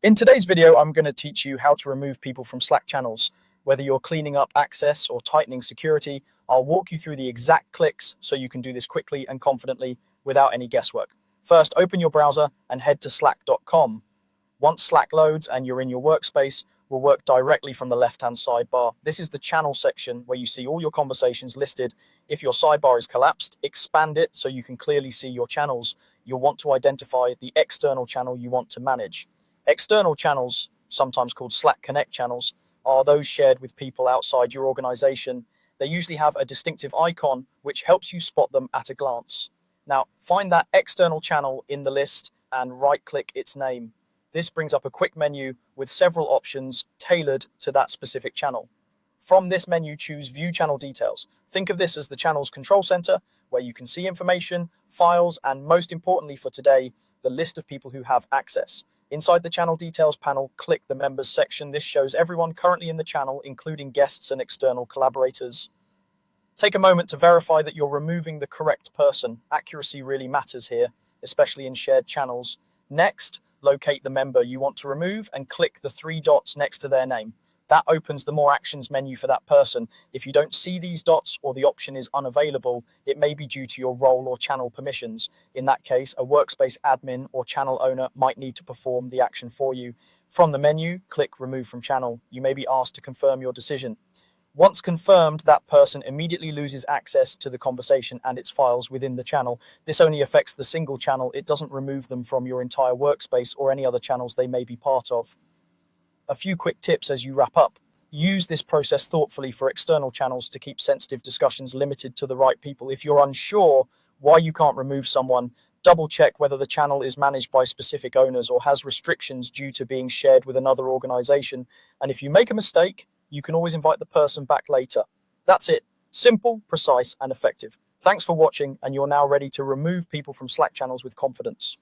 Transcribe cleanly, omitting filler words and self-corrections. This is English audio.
In today's video, I'm going to teach you how to remove people from Slack channels. Whether you're cleaning up access or tightening security, I'll walk you through the exact clicks so you can do this quickly and confidently without any guesswork. First, open your browser and head to slack.com. Once Slack loads and you're in your workspace, we'll work directly from the left-hand sidebar. This is the channel section where you see all your conversations listed. If your sidebar is collapsed, expand it so you can clearly see your channels. You'll want to identify the external channel you want to manage. External channels, sometimes called Slack Connect channels, are those shared with people outside your organization. They usually have a distinctive icon which helps you spot them at a glance. Now, find that external channel in the list and right-click its name. This brings up a quick menu with several options tailored to that specific channel. From this menu, choose View Channel Details. Think of this as the channel's control center, where you can see information, files, and most importantly for today, the list of people who have access. Inside the Channel Details panel, click the Members section. This shows everyone currently in the channel, including guests and external collaborators. Take a moment to verify that you're removing the correct person. Accuracy really matters here, especially in shared channels. Next, locate the member you want to remove and click the three dots next to their name. That opens the More Actions menu for that person. If you don't see these dots or the option is unavailable, it may be due to your role or channel permissions. In that case, a workspace admin or channel owner might need to perform the action for you. From the menu, click Remove from Channel. You may be asked to confirm your decision. Once confirmed, that person immediately loses access to the conversation and its files within the channel. This only affects the single channel. It doesn't remove them from your entire workspace or any other channels they may be part of. A few quick tips as you wrap up. Use this process thoughtfully for external channels to keep sensitive discussions limited to the right people. If you're unsure why you can't remove someone, double check whether the channel is managed by specific owners or has restrictions due to being shared with another organization. And if you make a mistake, you can always invite the person back later. That's it. Simple, precise, and effective. Thanks for watching, and you're now ready to remove people from Slack channels with confidence.